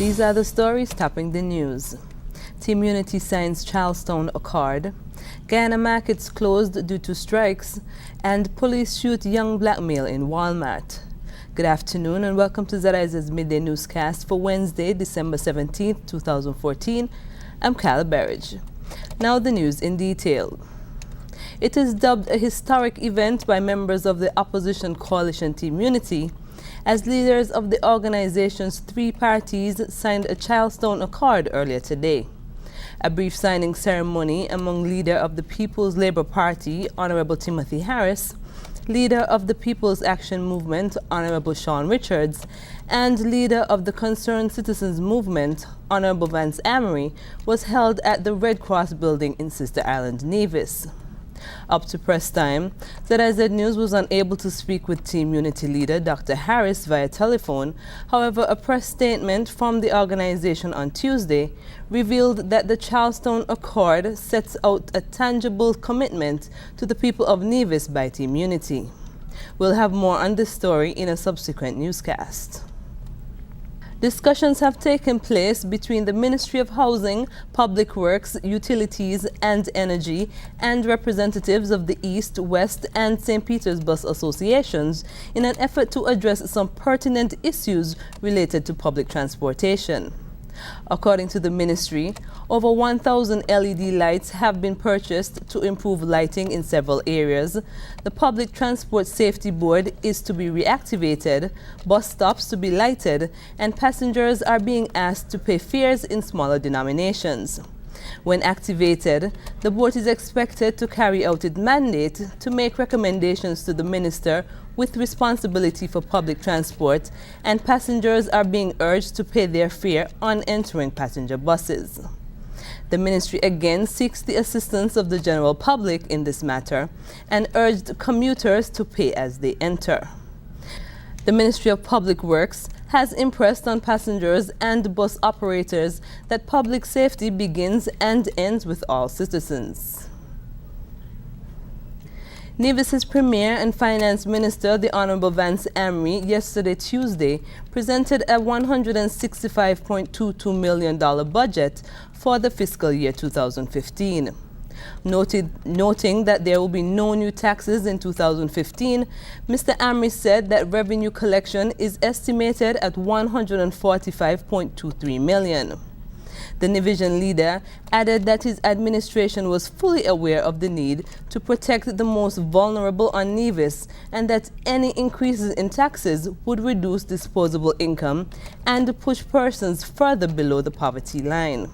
These are the stories topping the news. Team Unity signs Charleston Accord. Guyana markets closed due to strikes. And police shoot young black male in Walmart. Good afternoon and welcome to ZIZ Midday newscast for Wednesday, December 17, 2014. I'm Kyle Berridge. Now the news in detail. It is dubbed a historic event by members of the opposition coalition Team Unity, as leaders of the organization's three parties signed a Charleston Accord earlier today. A brief signing ceremony among leader of the People's Labor Party, Honorable Timothy Harris, leader of the People's Action Movement, Honorable Sean Richards, and leader of the Concerned Citizens Movement, Honorable Vance Amory, was held at the Red Cross building in Sister Island, Nevis. Up to press time, ZIZ News was unable to speak with Team Unity leader Dr. Harris via telephone. However, a press statement from the organization on Tuesday revealed that the Charleston Accord sets out a tangible commitment to the people of Nevis by Team Unity. We'll have more on this story in a subsequent newscast. Discussions have taken place between the Ministry of Housing, Public Works, Utilities and Energy and representatives of the East, West and St. Peter's Bus Associations in an effort to address some pertinent issues related to public transportation. According to the ministry, over 1,000 LED lights have been purchased to improve lighting in several areas. The Public Transport Safety Board is to be reactivated, bus stops to be lighted, and passengers are being asked to pay fares in smaller denominations. When activated, the board is expected to carry out its mandate to make recommendations to the minister with responsibility for public transport, and passengers are being urged to pay their fare on entering passenger buses. The ministry again seeks the assistance of the general public in this matter and urged commuters to pay as they enter. The Ministry of Public Works has impressed on passengers and bus operators that public safety begins and ends with all citizens. Nevis's Premier and Finance Minister, the Honorable Vance Amory, yesterday Tuesday, presented a $165.22 million budget for the fiscal year 2015. Noting that there will be no new taxes in 2015, Mr. Amory said that revenue collection is estimated at $145.23 million. The division leader added that his administration was fully aware of the need to protect the most vulnerable on Nevis and that any increases in taxes would reduce disposable income and push persons further below the poverty line.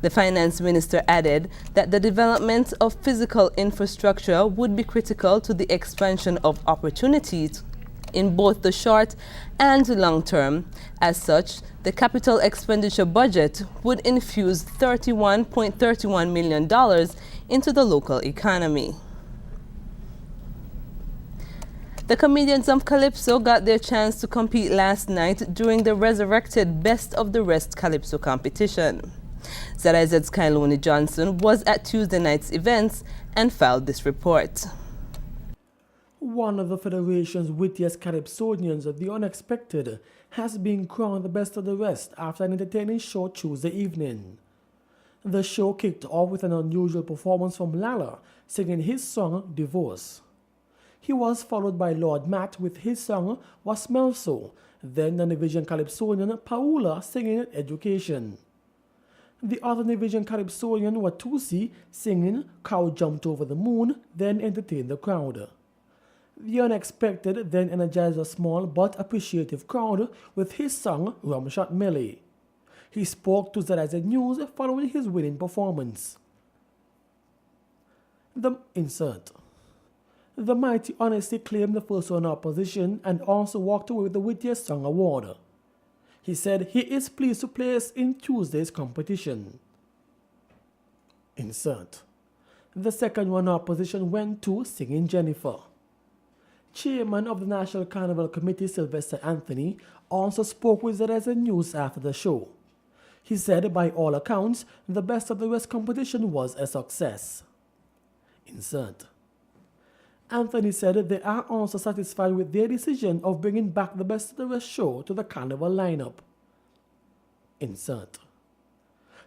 The finance minister added that the development of physical infrastructure would be critical to the expansion of opportunities in both the short and long term. As such, the capital expenditure budget would infuse $31.31 million into the local economy. The comedians of Calypso got their chance to compete last night during the resurrected Best of the Rest Calypso competition. ZIZ's Kyloni Johnson was at Tuesday night's events and filed this report. One of the Federation's wittiest calypsonians, The Unexpected, has been crowned the Best of the Rest after an entertaining show Tuesday evening. The show kicked off with an unusual performance from Lala, singing his song Divorce. He was followed by Lord Matt with his song What Smells So, then the Division calypsonian Paula singing Education. The other Division calypsonian Watusi singing Cow Jumped Over the Moon, then entertained the crowd. The Unexpected then energized a small but appreciative crowd with his song Rumshot Millie. He spoke to ZIZ News following his winning performance. The Mighty honestly claimed the first runner-up position and also walked away with the Wittiest Song Award. He said he is pleased to place in Tuesday's competition. The second runner-up position went to Singing Jennifer. Chairman of the National Carnival Committee, Sylvester Anthony, also spoke with ZIZ News after the show. He said, by all accounts, the Best of the Rest competition was a success. Anthony said they are also satisfied with their decision of bringing back the Best of the Rest show to the Carnival lineup. Insert.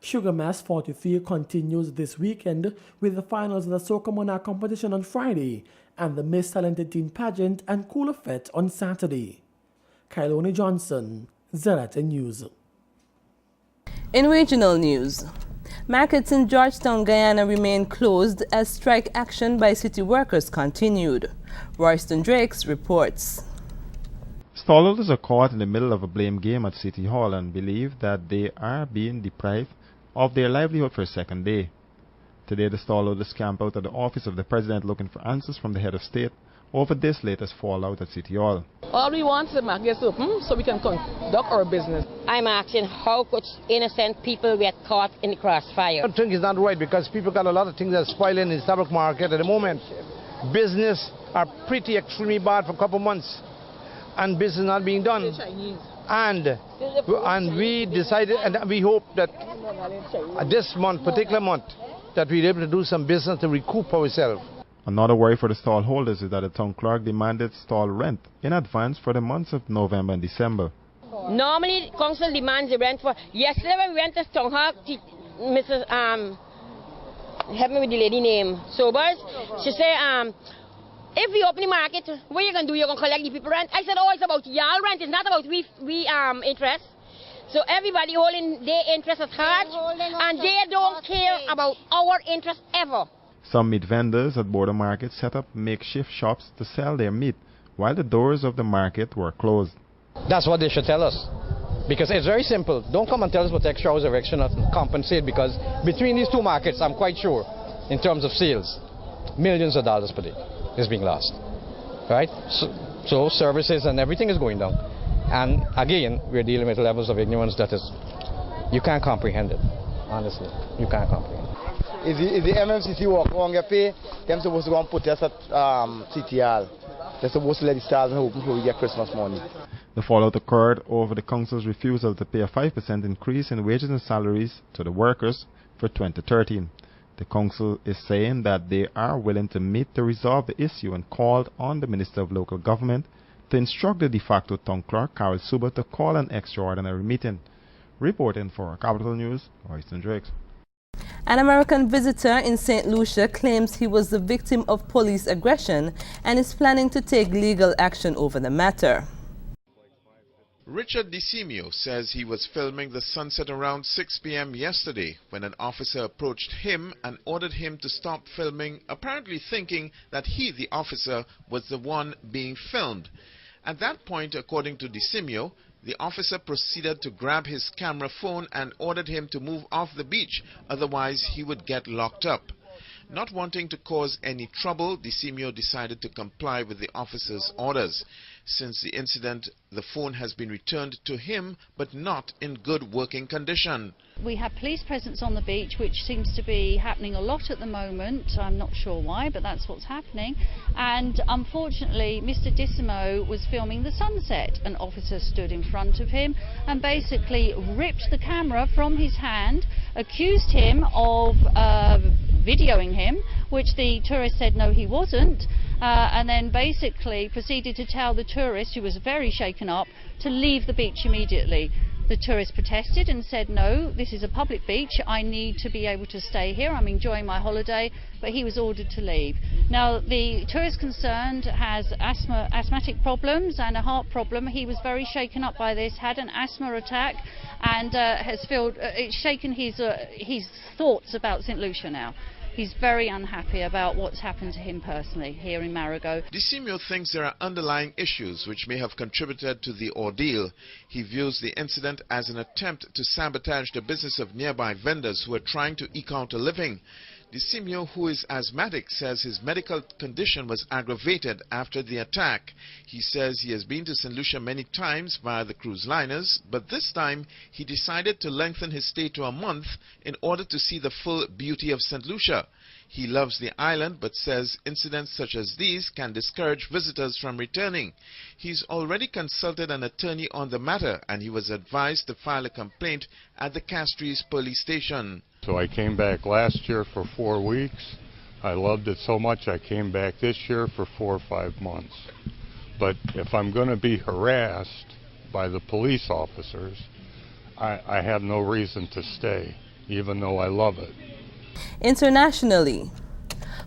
Sugar Mass 43 continues this weekend with the finals of the Soca Monarch competition on Friday and the Miss Talented Teen pageant and Cooler Fete on Saturday. Kyloni Johnson, ZIZ News. In regional news, markets in Georgetown, Guyana remain closed as strike action by city workers continued. Royston Drakes reports. Stallholders are caught in the middle of a blame game at City Hall and believe that they are being deprived of their livelihood for a second day. Today, the stallholders camp out at the office of the president looking for answers from the head of state over this latest fallout at City Hall. All we want is the markets open so we can conduct our business. I'm asking how could innocent people get caught in the crossfire? I think it's not right because people got a lot of things that are spoiling in the stock market at the moment. Business are pretty extremely bad for a couple of months and business not being done. And we decided and we hope that this month, particular month, that we're able to do some business to recoup ourselves. Another worry for the stall holders is that the town clerk demanded stall rent in advance for the months of November and December. Normally, council demands the rent for. Yesterday when we went to town hall, Mrs. Help me with the lady name, Sobers. She said, if we open the market, what are you going to do? You're going to collect the people rent? I said, oh, it's about y'all rent. It's not about we interest. So everybody holding their interest at heart, and they don't care about our interest ever. Some meat vendors at border markets set up makeshift shops to sell their meat, while the doors of the market were closed. That's what they should tell us. Because it's very simple. Don't come and tell us what extra hours of extra not compensate, because between these two markets, I'm quite sure, in terms of sales, millions of dollars per day is being lost. Right? So services and everything is going down. And again, we're dealing with levels of ignorance that is, you can't comprehend it. Honestly, you can't comprehend it. If the MMCC walk wrong, you pay, they're supposed to go and put us at CTL. They're supposed to let the stars and hope before we get Christmas money. The fallout occurred over the council's refusal to pay a 5% increase in wages and salaries to the workers for 2013. The council is saying that they are willing to meet to resolve the issue and called on the Minister of Local Government to instruct the de facto town clerk, Carol Suba, to call an extraordinary meeting. Reporting for Capital News, Royston Drakes. An American visitor in St. Lucia claims he was the victim of police aggression and is planning to take legal action over the matter. Richard DeSimio says he was filming the sunset around 6 p.m. yesterday when an officer approached him and ordered him to stop filming, apparently thinking that he, the officer, was the one being filmed. At that point, according to DeSimio, the officer proceeded to grab his camera phone and ordered him to move off the beach, otherwise he would get locked up. Not wanting to cause any trouble, DeSimio decided to comply with the officer's orders. Since the incident, the phone has been returned to him, but not in good working condition. We have police presence on the beach, which seems to be happening a lot at the moment. I'm not sure why, but that's what's happening. And unfortunately, Mr. DeSimio was filming the sunset. An officer stood in front of him and basically ripped the camera from his hand, accused him of videoing him, which the tourist said no, he wasn't, and then basically proceeded to tell the tourist, who was very shaken up, to leave the beach immediately. The tourist protested and said, no, this is a public beach, I need to be able to stay here, I'm enjoying my holiday, but he was ordered to leave. Now, the tourist concerned has asthmatic problems and a heart problem. He was very shaken up by this, had an asthma attack, and has it's shaken his thoughts about St. Lucia now. He's very unhappy about what's happened to him personally here in Marigot. DeSimio thinks there are underlying issues which may have contributed to the ordeal. He views the incident as an attempt to sabotage the business of nearby vendors who are trying to eke out a living. DeSimio, who is asthmatic, says his medical condition was aggravated after the attack. He says he has been to St. Lucia many times via the cruise liners, but this time he decided to lengthen his stay to a month in order to see the full beauty of St. Lucia. He loves the island, but says incidents such as these can discourage visitors from returning. He's already consulted an attorney on the matter, and he was advised to file a complaint at the Castries police station. So I came back last year for 4 weeks. I loved it so much I came back this year for 4 or 5 months. But if I'm going to be harassed by the police officers, I have no reason to stay, even though I love it. Internationally,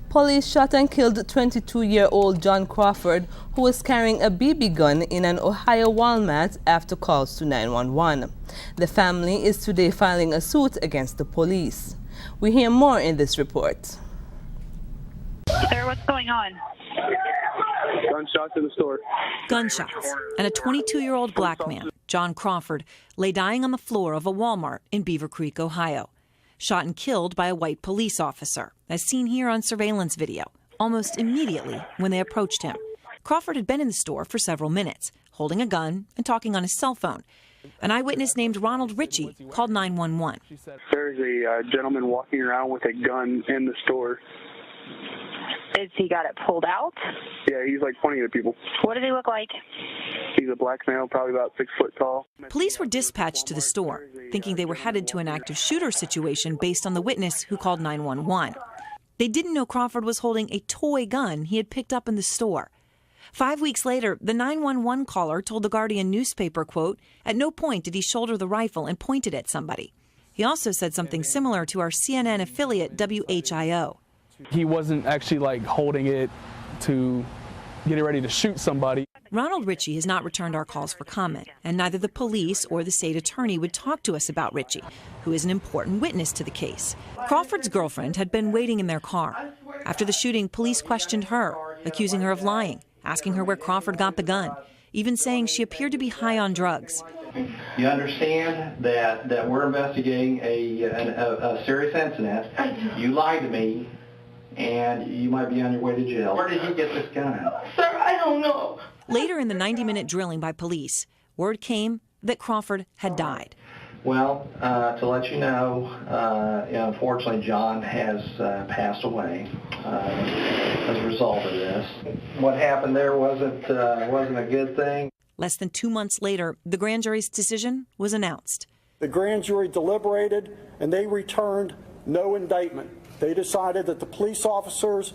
police shot and killed 22-year-old John Crawford, who was carrying a BB gun in an Ohio Walmart after calls to 911. The family is today filing a suit against the police. We hear more in this report. Sir, what's going on? Gunshots in the store. Gunshots, and a 22-year-old black man, John Crawford, lay dying on the floor of a Walmart in Beaver Creek, Ohio. Shot and killed by a white police officer, as seen here on surveillance video, almost immediately when they approached him. Crawford had been in the store for several minutes, holding a gun and talking on his cell phone. An eyewitness named Ronald Ritchie called 911. There's a gentleman walking around with a gun in the store. Is he got it pulled out? Yeah, he's like pointing at people. What does he look like? He's a black male, probably about 6 foot tall. Police were dispatched to the store, thinking they were headed to an active shooter situation based on the witness who called 911. They didn't know Crawford was holding a toy gun he had picked up in the store. 5 weeks later, the 911 caller told the Guardian newspaper, quote, "At no point did he shoulder the rifle and point it at somebody." He also said something similar to our CNN affiliate WHIO. He wasn't actually like holding it to get ready to shoot somebody. Ronald Ritchie has not returned our calls for comment, and neither the police or the state attorney would talk to us about Ritchie, who is an important witness to the case. Crawford's girlfriend had been waiting in their car. After the shooting, police questioned her, accusing her of lying, asking her where Crawford got the gun, even saying she appeared to be high on drugs. You understand that we're investigating a serious incident. You lied to me, and you might be on your way to jail. Where did you get this gun? Sir, I don't know. Later in the 90-minute drilling by police, word came that Crawford had died. Well, to let you know, unfortunately, John has passed away as a result of this. What happened there wasn't a good thing. Less than 2 months later, the grand jury's decision was announced. The grand jury deliberated, and they returned no indictment. They decided that the police officers,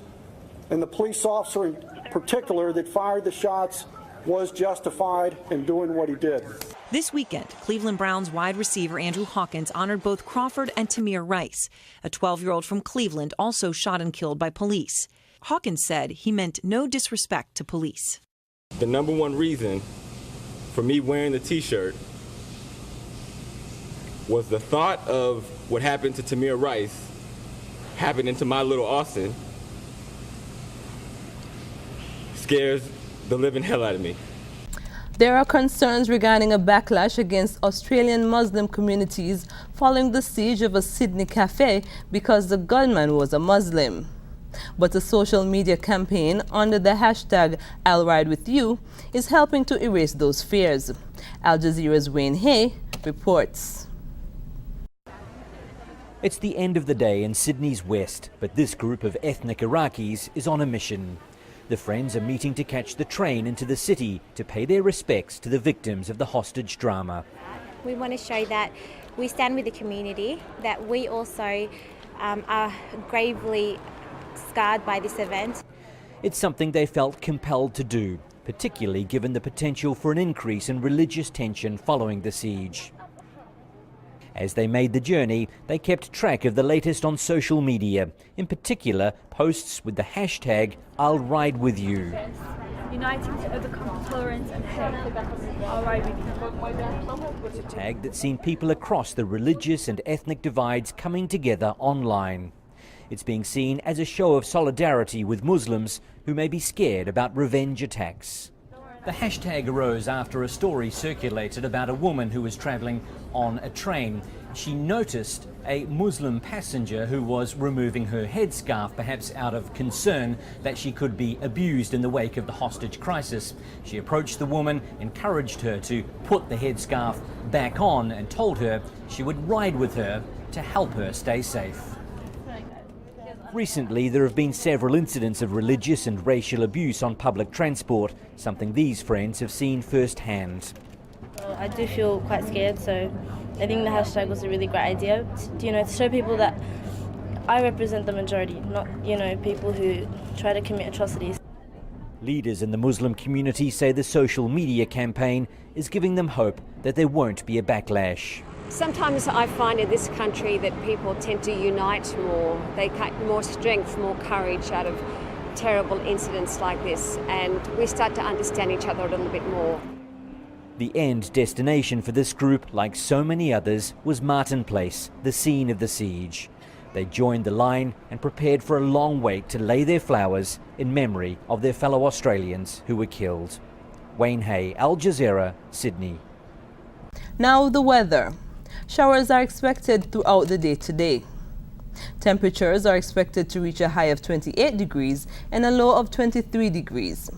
and the police officer in particular that fired the shots, was justified in doing what he did. This weekend, Cleveland Browns wide receiver Andrew Hawkins honored both Crawford and Tamir Rice, a 12-year-old from Cleveland also shot and killed by police. Hawkins said he meant no disrespect to police. The number one reason for me wearing the T-shirt was the thought of what happened to Tamir Rice happening to my little Austin scares the living hell out of me. There are concerns regarding a backlash against Australian Muslim communities following the siege of a Sydney cafe because the gunman was a Muslim. But a social media campaign under the hashtag I'll Ride With You is helping to erase those fears. Al Jazeera's Wayne Hay reports. It's the end of the day in Sydney's west, but this group of ethnic Iraqis is on a mission. The friends are meeting to catch the train into the city to pay their respects to the victims of the hostage drama. We want to show that we stand with the community, that we also are gravely scarred by this event. It's something they felt compelled to do, particularly given the potential for an increase in religious tension following the siege. As they made the journey, they kept track of the latest on social media, in particular posts with the hashtag I'll Ride With You. Uniting to overcome tolerance and hate. I'll ride with you. It's a tag that's seen people across the religious and ethnic divides coming together online. It's being seen as a show of solidarity with Muslims who may be scared about revenge attacks. The hashtag arose after a story circulated about a woman who was travelling on a train. She noticed a Muslim passenger who was removing her headscarf, perhaps out of concern that she could be abused in the wake of the hostage crisis. She approached the woman, encouraged her to put the headscarf back on and told her she would ride with her to help her stay safe. Recently, there have been several incidents of religious and racial abuse on public transport, something these friends have seen firsthand. I do feel quite scared, so I think the hashtag was a really great idea, to show people that I represent the majority, not, people who try to commit atrocities. Leaders in the Muslim community say the social media campaign is giving them hope that there won't be a backlash. Sometimes I find in this country that people tend to unite more. They get more strength, more courage out of terrible incidents like this, and we start to understand each other a little bit more. The end destination for this group, like so many others, was Martin Place, the scene of the siege. They joined the line and prepared for a long wait to lay their flowers in memory of their fellow Australians who were killed. Wayne Hay, Al Jazeera, Sydney. Now the weather. Showers are expected throughout the day today. Temperatures are expected to reach a high of 28 degrees and a low of 23 degrees.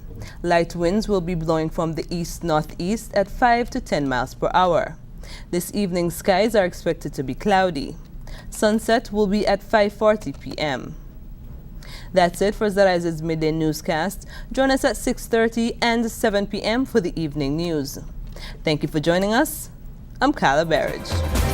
Light winds will be blowing from the east-northeast at 5 to 10 miles per hour. This evening skies are expected to be cloudy. Sunset will be at 5:40 p.m. That's it for ZIZ Midday newscast. Join us at 6:30 and 7 p.m. for the evening news. Thank you for joining us. I'm Kyla Barrage.